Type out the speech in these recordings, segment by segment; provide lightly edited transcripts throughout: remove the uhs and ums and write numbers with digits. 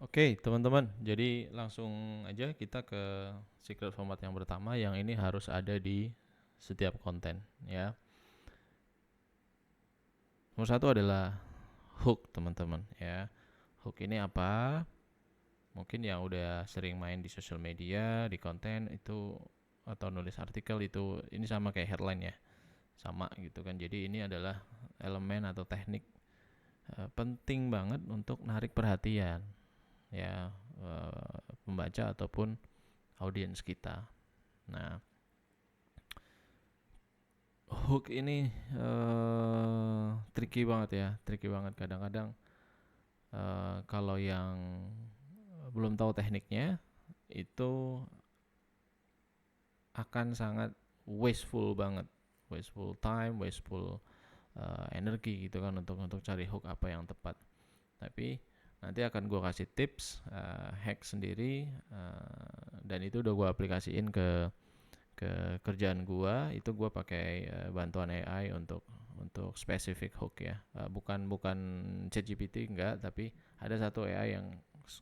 Oke, teman-teman. Jadi langsung aja kita ke secret format yang pertama yang ini harus ada di setiap konten ya. Nomor satu adalah hook, teman-teman ya. Hook ini apa? Mungkin yang udah sering main di sosial media, di konten itu atau nulis artikel itu ini sama kayak headline ya. Sama gitu kan. Jadi ini adalah elemen atau teknik penting banget untuk narik perhatian ya pembaca ataupun audiens kita. Nah, hook ini tricky banget ya, tricky banget kadang-kadang kalau yang belum tahu tekniknya itu akan sangat wasteful banget, wasteful time, wasteful energi gitu kan untuk cari hook apa yang tepat. Tapi nanti akan gue kasih tips hack sendiri dan itu udah gue aplikasiin ke kerjaan gua. Itu gua pakai bantuan AI untuk spesifik hook ya. Bukan ChatGPT enggak, tapi ada satu AI yang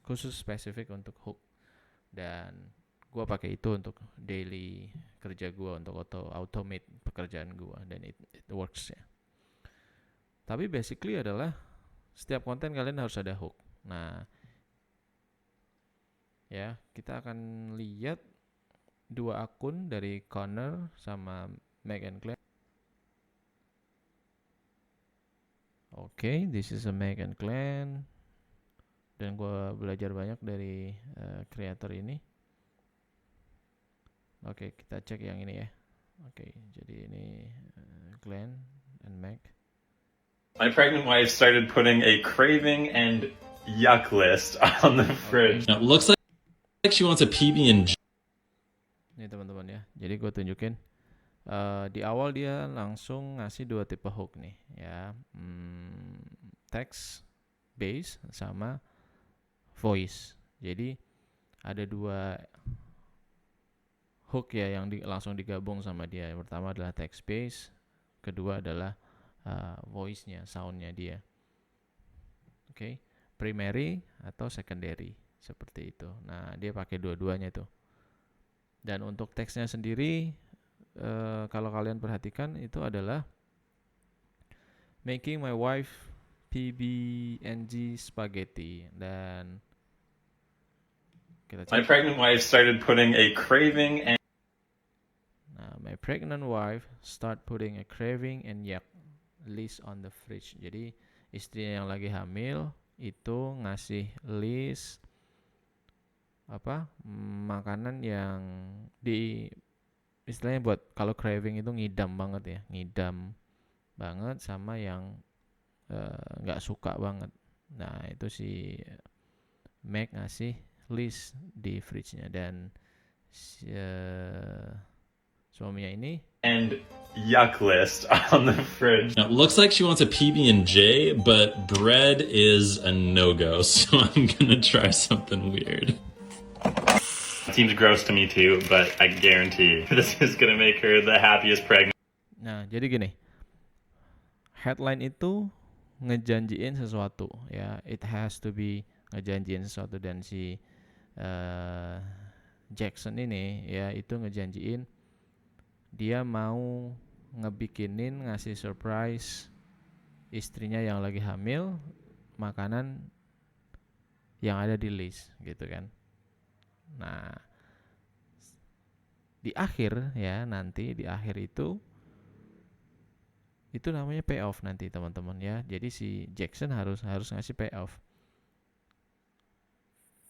khusus spesifik untuk hook dan gua pakai itu untuk daily kerja gua untuk automate pekerjaan gua dan it works ya. Tapi basically adalah setiap konten kalian harus ada hook. Nah, ya, kita akan lihat dua akun dari Connor sama Megan Glenn. Oke, this is a Megan Glenn dan gue belajar banyak dari kreator ini. Oke, kita cek yang ini ya. Oke, jadi ini Glenn and Meg. My pregnant wife started putting a craving and yuck list on the fridge. Now, it looks like she wants a PB&J. Ini teman-teman ya. Jadi gue tunjukin di awal dia langsung ngasih dua tipe hook nih ya, text base sama voice. Jadi ada dua hook ya yang langsung digabung sama dia. Yang pertama adalah text base, kedua adalah voice-nya, sound-nya dia. Oke, primary atau secondary seperti itu. Nah, dia pakai dua-duanya tuh. Dan untuk teksnya sendiri kalau kalian perhatikan itu adalah making my wife PB&J spaghetti dan kita cek. My pregnant wife started putting a craving and My pregnant wife start putting a craving and yuck list on the fridge. Jadi istrinya yang lagi hamil itu ngasih list makanan yang di istilahnya buat kalau craving itu ngidam banget ya, ngidam banget sama yang nggak suka banget. Nah itu si Meg ngasih list di fridge-nya dan suaminya ini and yuck list on the fridge. Now, it looks like she wants a PB&J, but bread is a no-go, so I'm gonna try something weird. Seems gross to me too, but I guarantee this is gonna make her the happiest pregnant. Nah, jadi gini. Headline itu ngejanjiin sesuatu ya. It has to be ngejanjiin sesuatu dan si Jackson ini ya itu ngejanjiin dia mau ngasih surprise istrinya yang lagi hamil makanan yang ada di list gitu kan. Nah, di akhir ya nanti di akhir itu namanya payoff nanti teman-teman ya. Jadi si Jackson harus ngasih payoff.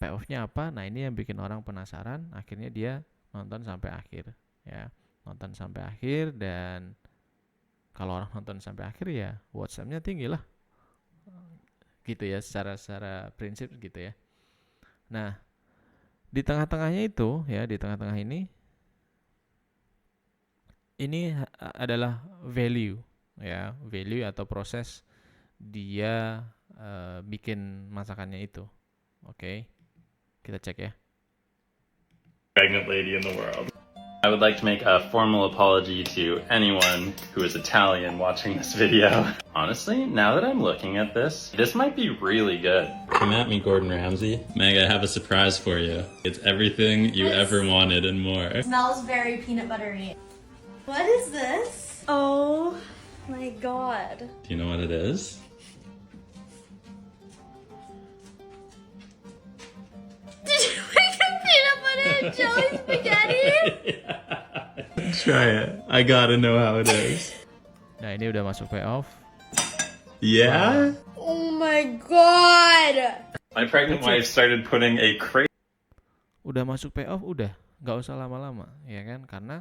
Payoffnya apa? Nah ini yang bikin orang penasaran. Akhirnya dia nonton sampai akhir ya. Nonton sampai akhir dan kalau orang nonton sampai akhir ya WhatsApp-nya tinggi lah. Gitu ya secara prinsip gitu ya. Nah di tengah-tengahnya itu ya di tengah-tengah ini adalah value ya, value atau proses dia bikin masakannya itu. Oke. Kita cek ya. Pregnant lady in the world. I would like to make a formal apology to anyone who is Italian watching this video. Honestly, now that I'm looking at this might be really good. Come at me, Gordon Ramsay. Meg, I have a surprise for you. It's everything you ever wanted and more. It smells very peanut buttery. What is this? Oh my god. Do you know what it is? Did you make a peanut butter and jelly spaghetti? Try it. I gotta know how it is. Nah, ini udah masuk payoff. Yeah? Oh my god. My pregnant wife started putting a Udah masuk payoff, udah. Nggak usah lama-lama, ya kan? Karena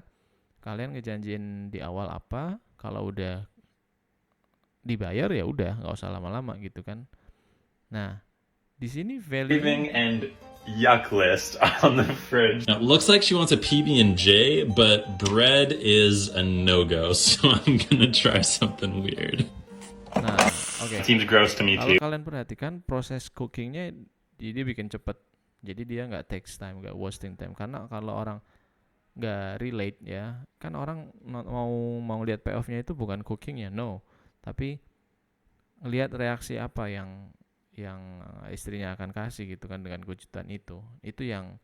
kalian ngejanjiin di awal apa, kalau udah dibayar ya udah, nggak usah lama-lama gitu kan. Nah, di sini value craving and yuck list on the fridge. Now, it looks like she wants a PB&J, but bread is a no-go, so I'm gonna try something weird. Nah, oke. Seems gross to me Kalau too. kalian perhatikan proses cookingnya, dia bikin cepet. Jadi dia nggak takes time, nggak wasting time. Karena kalau orang nggak relate ya, kan orang mau lihat payoff-nya itu bukan cookingnya, no, tapi lihat reaksi apa yang istrinya akan kasih gitu kan dengan kejutan itu yang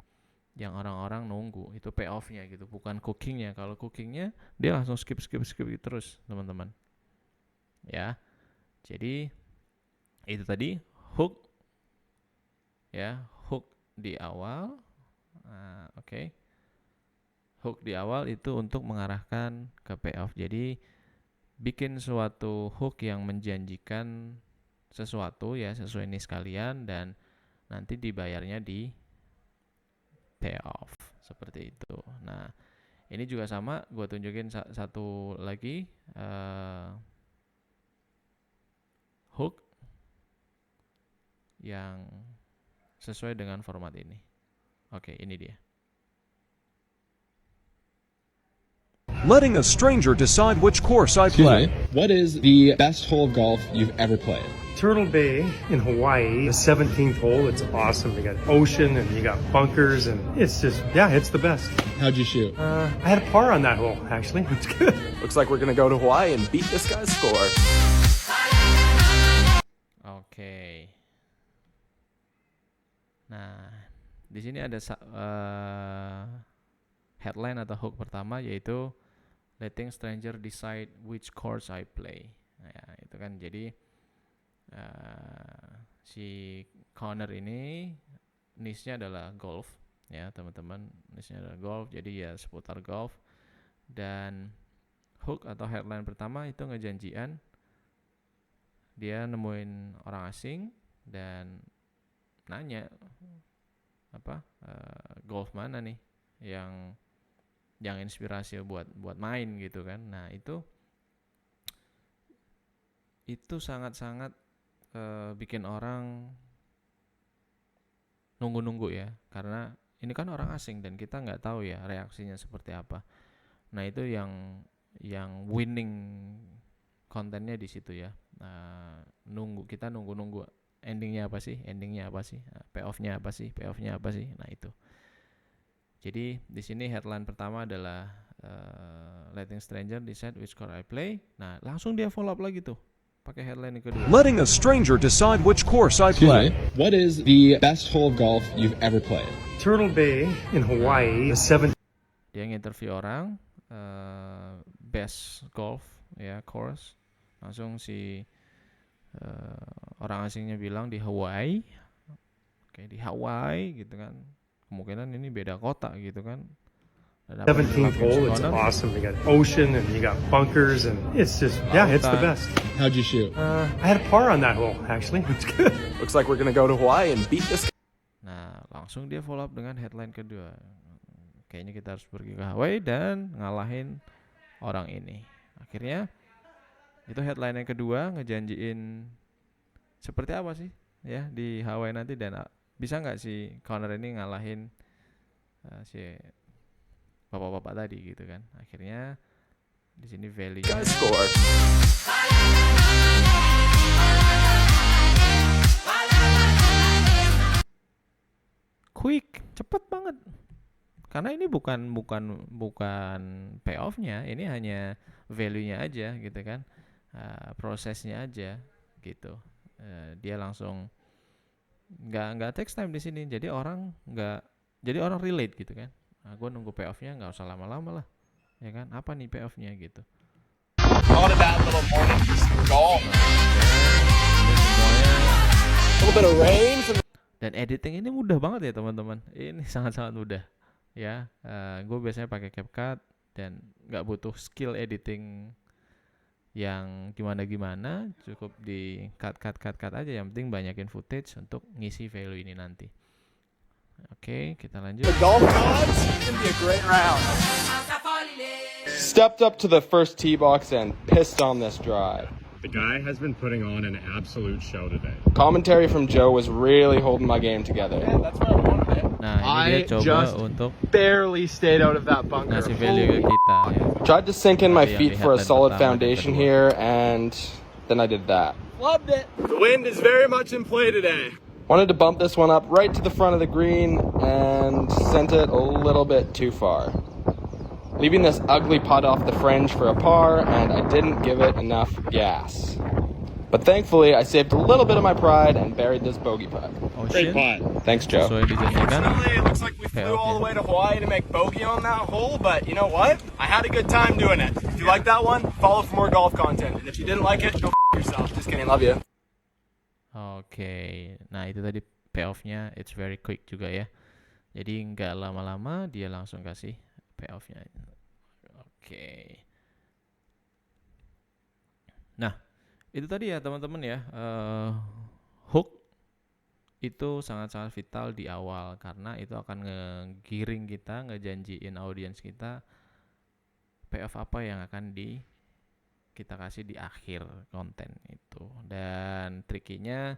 orang-orang nunggu, itu payoff-nya gitu, bukan cookingnya. Kalau cookingnya dia langsung skip gitu terus teman-teman ya. Jadi itu tadi hook ya, hook di awal. Oke. Hook di awal itu untuk mengarahkan ke payoff. Jadi bikin suatu hook yang menjanjikan sesuatu ya, sesuai niche kalian, dan nanti dibayarnya di payoff seperti itu. Nah, ini juga sama, gue tunjukin satu lagi hook yang sesuai dengan format ini. Oke, ini dia. Letting a stranger decide which course I play. What is the best hole of golf you've ever played? Turtle Bay in Hawaii, the 17th hole. It's awesome. You got ocean and you got bunkers, and it's just, yeah, it's the best. How'd you shoot? I had a par on that hole, actually. It's good. Looks like we're gonna go to Hawaii and beat this guy's score. Oke. Nah, di sini ada headline atau hook pertama, yaitu letting stranger decide which course I play. Nah, ya, itu kan jadi si Connor ini niche-nya adalah golf ya teman-teman, niche-nya adalah golf, jadi ya seputar golf. Dan hook atau headline pertama itu ngejanjian dia nemuin orang asing dan nanya apa golf mana nih yang inspirasi buat main gitu kan. Nah, itu sangat-sangat bikin orang nunggu-nunggu ya, karena ini kan orang asing dan kita nggak tahu ya reaksinya seperti apa. Nah, itu yang winning kontennya di situ ya. Kita nunggu endingnya apa sih, payoff-nya apa sih. Nah, itu. Jadi di sini headline pertama adalah letting stranger decide which course I play. Nah, langsung dia follow up lagi tuh pakai headline yang kedua. Letting a stranger decide which course I play. What is the best hole of golf you've ever played? Turtle Bay in Hawaii, the 17th. Dia nginterview orang best golf ya course. Langsung si orang asingnya bilang di Hawaii. Oke, di Hawaii gitu kan. Kemungkinan ini beda kota gitu kan. 17th hole, it's awesome. You got ocean and you got bunkers, and it's just, yeah, it's the best. How'd you shoot? I had a par on that hole, actually. It's good. Looks like we're gonna go to Hawaii and beat this. Nah, langsung dia follow up dengan headline kedua. Kayaknya kita harus pergi ke Hawaii dan ngalahin orang ini. Akhirnya itu headline yang kedua, ngejanjiin seperti apa sih ya di Hawaii nanti, dan bisa nggak si Connor ini ngalahin si bapak-bapak tadi gitu kan. Akhirnya di sini value Score. quick, cepet banget. Karena ini bukan payoff-nya, ini hanya value-nya aja gitu kan. Prosesnya aja gitu. Dia langsung nggak takes time di sini. Jadi orang relate gitu kan. Nah, gue nunggu payoff-nya nggak usah lama-lama lah. Ya kan? Apa nih payoff-nya gitu. Call it that little morning golf. A little bit of rain from Dan editing ini mudah banget ya teman-teman. Ini sangat-sangat mudah. Ya, gue biasanya pakai CapCut dan nggak butuh skill editing yang gimana-gimana, cukup di cut aja. Yang penting banyakin footage untuk ngisi value ini nanti. Oke, kita lanjut. the golf gods. It's gonna be a great round. Stepped up to the first tee box and pissed on this drive. The guy has been putting on an absolute show today. Commentary from Joe was really holding my game together. Yeah, that's where I wanted it. Nah, ini dia coba untuk barely stayed out of that bunker. ngasih value ke kita ya. Tried to sink in my Yang feet for a lihat solid pertama dan foundation kedua. here, and then I did that. Loved it. The wind is very much in play today. Wanted to bump this one up right to the front of the green and sent it a little bit too far. Leaving this ugly putt off the fringe for a par, and I didn't give it enough gas. But thankfully, I saved a little bit of my pride and buried this bogey putt. Ocean, Thanks, Joe. sesuai dijanjikan. It looks like we flew all the way to Hawaii to make bogey on that hole, but you know what? I had a good time doing it. If you like that one, follow for more golf content. And if you didn't like it, go yourself. Just kidding, love you. Oke, nah itu tadi payoff-nya, it's very quick juga ya. Jadi nggak lama-lama dia langsung kasih payoff-nya. Oke. Nah, itu tadi ya teman-teman ya. Hook itu sangat-sangat vital di awal karena itu akan ngegiring kita, ngejanjiin audiens kita payoff apa yang akan kita kasih di akhir konten itu. Dan trikinya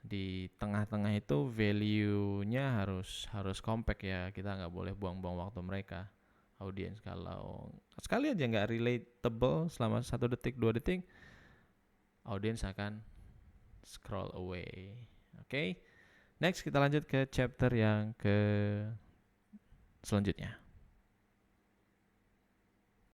di tengah-tengah itu value-nya harus compact ya. Kita nggak boleh buang-buang waktu mereka, audiens. Kalau sekali aja nggak relatable selama 1 detik 2 detik, audiens akan scroll away. Oke. Next kita lanjut ke chapter yang selanjutnya.